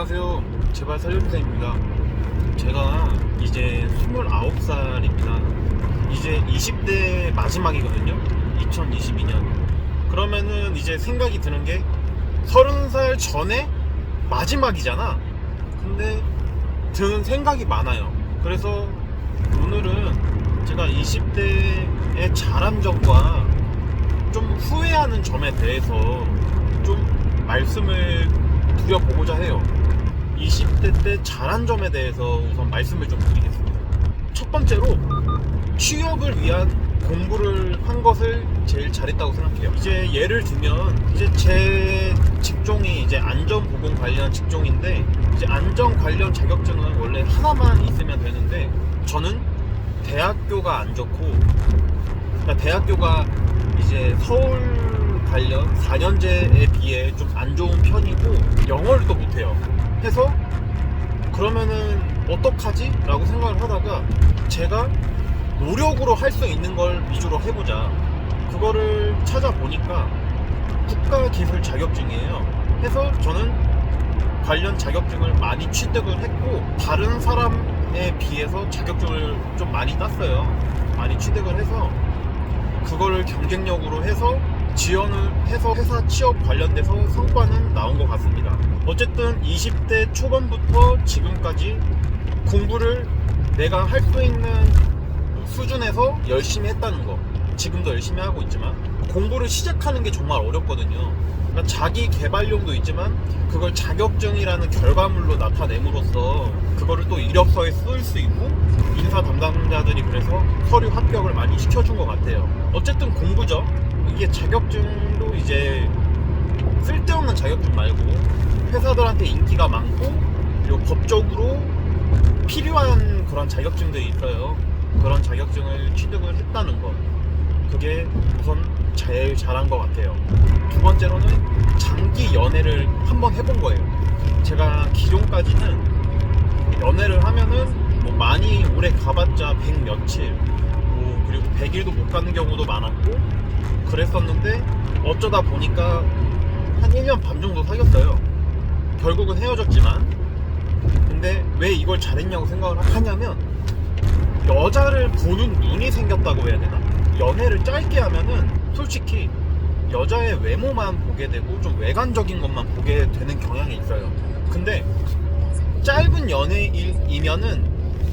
안녕하세요. 제발 살려주세요입니다. 제가 이제 29살입니다. 이제 20대 마지막이거든요. 2022년. 그러면은 이제 생각이 드는 게 30살 전에 마지막이잖아. 근데 드는 생각이 많아요. 그래서 오늘은 제가 20대의 잘한 점과 좀 후회하는 점에 대해서 좀 말씀을 드려보고자 해요. 20대 때 잘한 점에 대해서 우선 말씀을 좀 드리겠습니다. 첫 번째로 취업을 위한 공부를 한 것을 제일 잘했다고 생각해요. 이제 예를 들면 이제 제 직종이 이제 안전보건 관련 직종인데 이제 안전 관련 자격증은 원래 하나만 있으면 되는데 저는 대학교가 안 좋고 그러니까 대학교가 이제 서울 관련 4년제에 비해 좀 안 좋은 편이고 영어를 또 못해요. 해서 그러면은 어떡하지? 라고 생각을 하다가 제가 노력으로 할 수 있는 걸 위주로 해보자. 그거를 찾아보니까 국가기술 자격증이에요. 해서 저는 관련 자격증을 많이 취득을 했고 다른 사람에 비해서 자격증을 좀 많이 땄어요. 많이 취득을 해서 그거를 경쟁력으로 해서 지원을 해서 회사 취업 관련돼서 성과는 나온 것 같습니다. 어쨌든 20대 초반부터 지금까지 공부를 내가 할 수 있는 수준에서 열심히 했다는 거, 지금도 열심히 하고 있지만 공부를 시작하는 게 정말 어렵거든요. 그러니까 자기 개발용도 있지만 그걸 자격증이라는 결과물로 나타냄으로써 그거를 또 이력서에 쓸 수 있고 인사 담당자들이 그래서 서류 합격을 많이 시켜준 것 같아요. 어쨌든 공부죠. 이게 자격증도 이제 쓸데없는 자격증 말고 회사들한테 인기가 많고 그리고 법적으로 필요한 그런 자격증들이 있어요. 그런 자격증을 취득을 했다는 것, 그게 우선 제일 잘한 것 같아요. 두 번째로는 장기 연애를 한번 해본 거예요. 제가 기존까지는 연애를 하면은 뭐 많이 오래 가봤자 100 며칠 뭐 그리고 100일도 못 가는 경우도 많았고 그랬었는데 어쩌다 보니까 한 1년 반 정도 사귀었어요. 결국은 헤어졌지만 근데 왜 이걸 잘했냐고 생각을 하냐면 여자를 보는 눈이 생겼다고 해야 되나? 연애를 짧게 하면은 솔직히 여자의 외모만 보게 되고 좀 외관적인 것만 보게 되는 경향이 있어요. 근데 짧은 연애이면은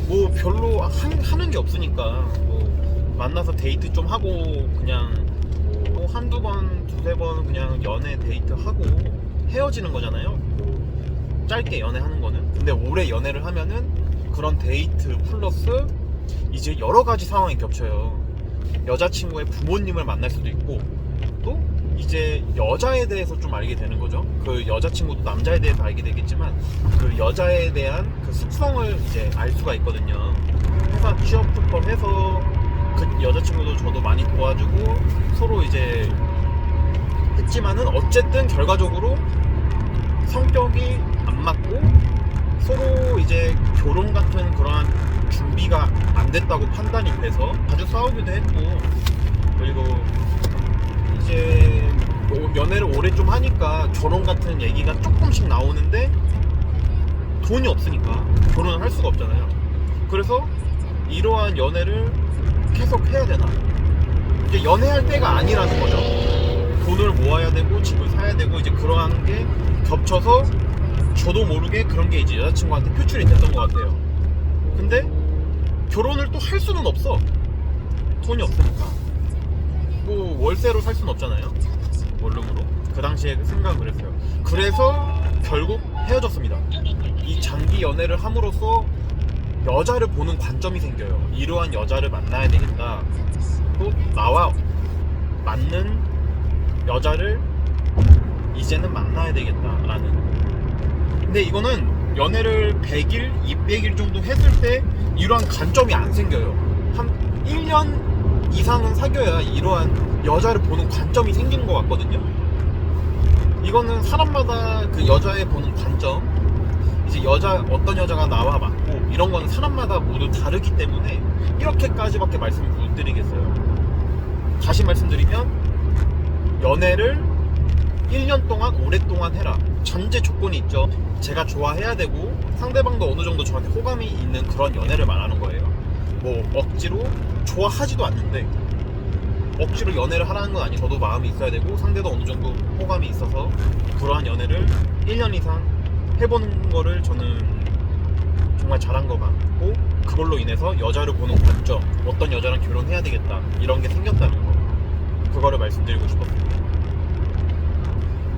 뭐 별로 하는 게 없으니까 뭐 만나서 데이트 좀 하고 그냥 뭐 한두 번, 두세 번 그냥 연애 데이트 하고 헤어지는 거잖아요. 뭐 짧게 연애하는 거는. 근데 오래 연애를 하면은 그런 데이트 플러스 이제 여러 가지 상황이 겹쳐요. 여자친구의 부모님을 만날 수도 있고 또 이제 여자에 대해서 좀 알게 되는 거죠. 그 여자친구도 남자에 대해서 알게 되겠지만 그 여자에 대한 그 속성을 이제 알 수가 있거든요. 회사 취업부터 해서 그 여자친구도 저도 많이 도와주고 서로 이제 했지만은 어쨌든 결과적으로 성격이 안 맞고 서로 이제 결혼 같은 그러한 준비가 안 됐다고 판단이 돼서 자주 싸우기도 했고 그리고 이제 연애를 오래 좀 하니까 결혼 같은 얘기가 조금씩 나오는데 돈이 없으니까 결혼을 할 수가 없잖아요. 그래서 이러한 연애를 계속 해야 되나? 이제 연애할 때가 아니라는 거죠. 돈을 모아야 되고 집을 사야 되고 이제 그러한 게 겹쳐서 저도 모르게 그런 게 이제 여자친구한테 표출이 됐던 것 같아요. 근데 결혼을 또 할 수는 없어. 돈이 없으니까. 뭐 월세로 살 수는 없잖아요. 원룸으로. 그 당시에 생각을 했어요. 그래서 결국 헤어졌습니다. 이 장기 연애를 함으로써 여자를 보는 관점이 생겨요. 이러한 여자를 만나야 되겠다. 또 나와 맞는 여자를 이제는 만나야 되겠다라는. 근데 이거는 연애를 100일, 200일 정도 했을 때 이러한 관점이 안 생겨요. 한 1년 이상은 사귀어야 이러한 여자를 보는 관점이 생기는 것 같거든요. 이거는 사람마다 그 여자의 보는 관점, 이제 어떤 여자가 나와 맞고 이런 거는 사람마다 모두 다르기 때문에 이렇게까지밖에 말씀을 못 드리겠어요. 다시 말씀드리면 연애를 1년 동안 오랫동안 해라. 전제 조건이 있죠. 제가 좋아해야 되고 상대방도 어느 정도 저한테 호감이 있는 그런 연애를 말하는 거예요. 뭐 억지로 좋아하지도 않는데 억지로 연애를 하라는 건 아니고 저도 마음이 있어야 되고 상대도 어느 정도 호감이 있어서 그러한 연애를 1년 이상 해보는 거를 저는 정말 잘한 것 같고, 그걸로 인해서 여자를 보는 관점, 어떤 여자랑 결혼해야 되겠다 이런 게 생겼다는 거, 그거를 말씀드리고 싶었습니다.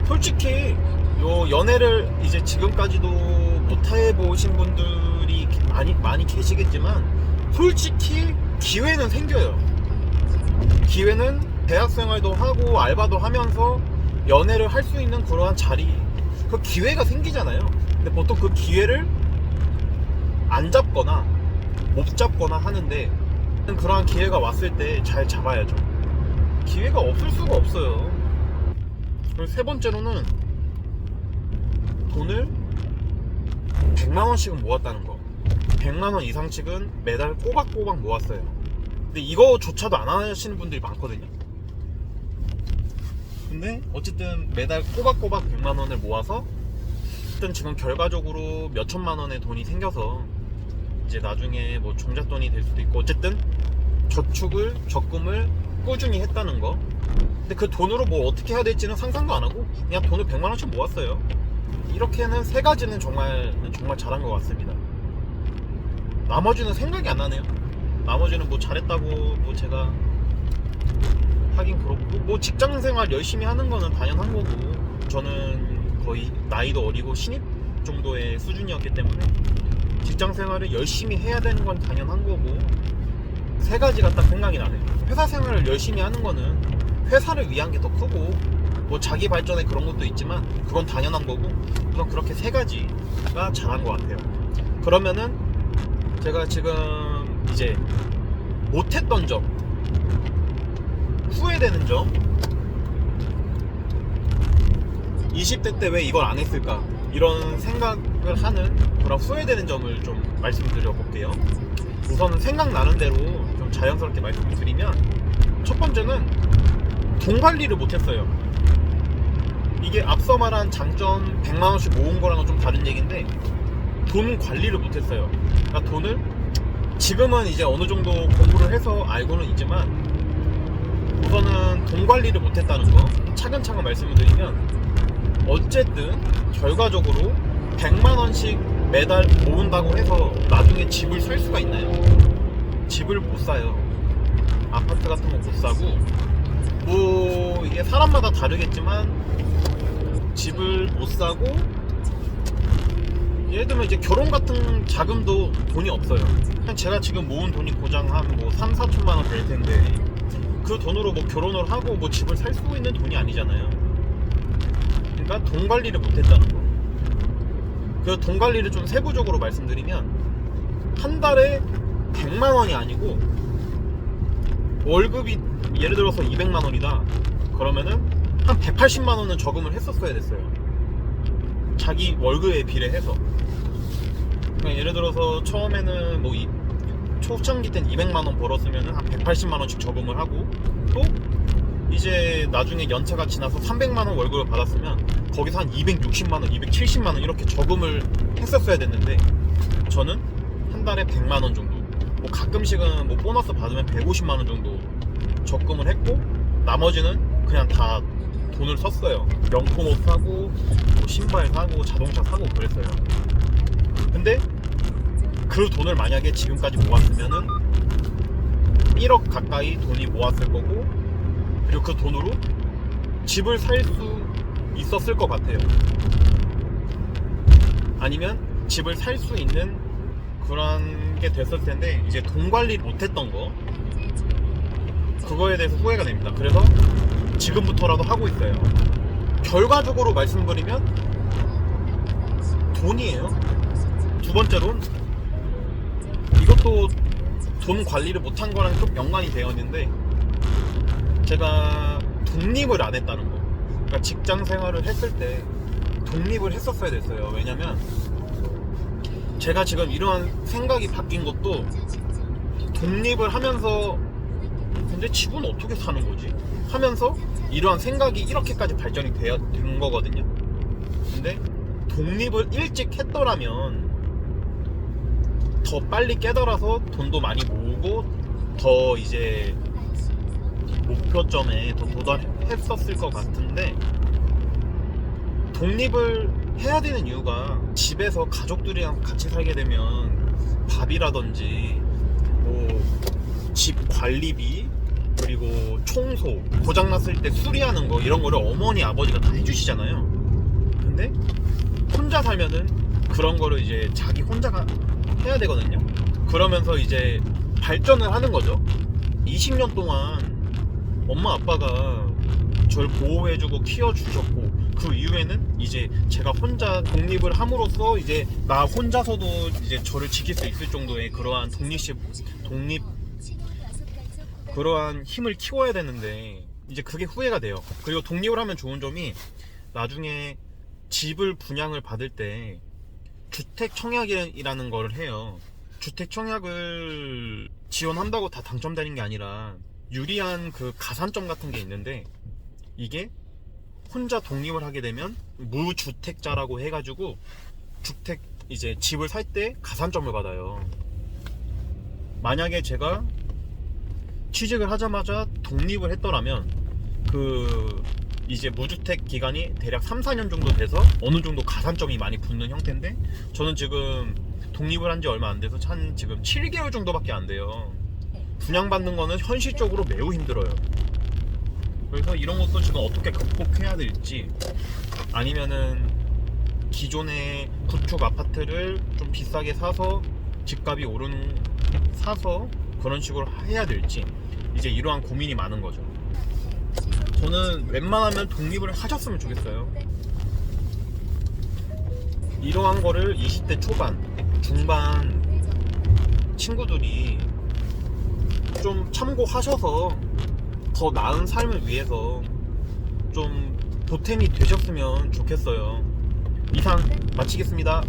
솔직히 요 연애를 이제 지금까지도 못 해보신 분들이 많이 계시겠지만 솔직히 기회는 생겨요. 기회는 대학생활도 하고 알바도 하면서 연애를 할 수 있는 그러한 자리, 그 기회가 생기잖아요. 근데 보통 그 기회를 안 잡거나 못 잡거나 하는데, 그러한 기회가 왔을 때 잘 잡아야죠. 기회가 없을 수가 없어요. 그리고 세 번째로는 돈을 100만원씩은 모았다는 거. 100만원 이상씩은 매달 꼬박꼬박 모았어요. 근데 이거조차도 안 하시는 분들이 많거든요. 근데 어쨌든 매달 꼬박꼬박 100만원을 모아서 어쨌든 지금 결과적으로 몇천만원의 돈이 생겨서 이제 나중에 뭐 종잣돈이 될 수도 있고, 어쨌든 저축을, 적금을 꾸준히 했다는 거. 근데 그 돈으로 뭐 어떻게 해야 될지는 상상도 안 하고 그냥 돈을 100만원씩 모았어요. 이렇게는 세 가지는 정말 잘한 것 같습니다. 나머지는 생각이 안 나네요. 나머지는 뭐 잘했다고 뭐 제가 하긴 그렇고, 뭐 직장생활 열심히 하는 거는 당연한 거고, 저는 거의 나이도 어리고 신입 정도의 수준이었기 때문에 직장생활을 열심히 해야 되는 건 당연한 거고, 세 가지가 딱 생각이 나네요. 회사 생활을 열심히 하는 거는 회사를 위한 게 더 크고, 뭐 자기 발전에 그런 것도 있지만 그건 당연한 거고, 우선 그렇게 세 가지가 잘한 것 같아요. 그러면은 제가 지금 이제 못했던 점, 후회되는 점, 20대 때 왜 이걸 안 했을까 이런 생각을 하는 그런 후회되는 점을 좀 말씀드려 볼게요. 우선 생각나는 대로 좀 자연스럽게 말씀을 드리면, 첫 번째는 돈 관리를 못했어요. 이게 앞서 말한 장점 100만원씩 모은 거랑은 좀 다른 얘기인데, 돈 관리를 못했어요. 그러니까 돈을 지금은 이제 어느 정도 공부를 해서 알고는 있지만, 우선은 돈 관리를 못했다는 거 차근차근 말씀을 드리면, 어쨌든 결과적으로 100만원씩 매달 모은다고 해서 나중에 집을 살 수가 있나요? 집을 못 사요. 아파트 같은 거 못 사고, 뭐 이게 사람마다 다르겠지만 집을 못 사고, 예를 들면 이제 결혼 같은 자금도 돈이 없어요. 그냥 제가 지금 모은 돈이 고장 한 뭐 3, 4천만원 될 텐데 그 돈으로 뭐 결혼을 하고 뭐 집을 살 수 있는 돈이 아니잖아요. 그러니까 돈 관리를 못했다는 거. 그 돈 관리를 좀 세부적으로 말씀드리면, 한 달에 100만원이 아니고 월급이 예를 들어서 200만원이다 그러면은 한 180만원은 저금을 했었어야 됐어요. 자기 월급에 비례해서. 그러니까 예를 들어서 처음에는 뭐 초창기 땐 200만원 벌었으면 한 180만원씩 저금을 하고, 또 이제 나중에 연차가 지나서 300만원 월급을 받았으면 거기서 한 260만원, 270만원 이렇게 저금을 했었어야 됐는데, 저는 한 달에 100만원 정도, 뭐 가끔씩은 뭐 보너스 받으면 150만원 정도 적금을 했고, 나머지는 그냥 다 돈을 썼어요. 명품 옷 사고 뭐 신발 사고 자동차 사고 그랬어요. 근데 그 돈을 만약에 지금까지 모았으면은 1억 가까이 돈이 모았을 거고, 그리고 그 돈으로 집을 살 수 있었을 것 같아요. 아니면 집을 살 수 있는 그런 게 됐을 텐데, 이제 돈 관리를 못했던 거, 그거에 대해서 후회가 됩니다. 그래서 지금부터라도 하고 있어요. 결과적으로 말씀드리면 돈이에요. 두 번째로는 이것도 돈 관리를 못한 거랑 좀 연관이 되어 있는데, 제가 독립을 안 했다는 거. 그러니까 직장 생활을 했을 때 독립을 했었어야 됐어요. 왜냐면 제가 지금 이러한 생각이 바뀐 것도 독립을 하면서, 근데 집은 어떻게 사는 거지? 하면서 이러한 생각이 이렇게까지 발전이 된 거거든요. 근데 독립을 일찍 했더라면 더 빨리 깨달아서 돈도 많이 모으고 더 이제 목표점에 더 도달했었을 것 같은데, 독립을 해야 되는 이유가 집에서 가족들이랑 같이 살게 되면 밥이라든지 뭐 집 관리비, 그리고 청소, 고장났을 때 수리하는 거, 이런 거를 어머니 아버지가 다 해주시잖아요. 근데 혼자 살면은 그런 거를 이제 자기 혼자가 해야 되거든요. 그러면서 이제 발전을 하는 거죠. 20년 동안 엄마 아빠가 저를 보호해주고 키워주셨고, 그 이후에는 이제 제가 혼자 독립을 함으로써 이제 나 혼자서도 이제 저를 지킬 수 있을 정도의 그러한 그러한 힘을 키워야 되는데, 이제 그게 후회가 돼요. 그리고 독립을 하면 좋은 점이, 나중에 집을 분양을 받을 때 주택 청약이라는 걸 해요. 주택 청약을 지원한다고 다 당첨되는 게 아니라 유리한 그 가산점 같은 게 있는데, 이게 혼자 독립을 하게 되면 무주택자라고 해가지고 주택 이제 집을 살 때 가산점을 받아요. 만약에 제가 취직을 하자마자 독립을 했더라면 그 이제 무주택 기간이 대략 3-4년 정도 돼서 어느 정도 가산점이 많이 붙는 형태인데, 저는 지금 독립을 한 지 얼마 안 돼서 한 지금 7개월 정도밖에 안 돼요. 분양받는 거는 현실적으로 매우 힘들어요. 그래서 이런 것도 지금 어떻게 극복해야 될지, 아니면은 기존의 구축 아파트를 좀 비싸게 사서 집값이 사서 그런 식으로 해야 될지, 이제 이러한 고민이 많은 거죠. 저는 웬만하면 독립을 하셨으면 좋겠어요. 이러한 거를 20대 초반, 중반 친구들이 좀 참고하셔서 더 나은 삶을 위해서 좀 보탬이 되셨으면 좋겠어요. 이상 마치겠습니다.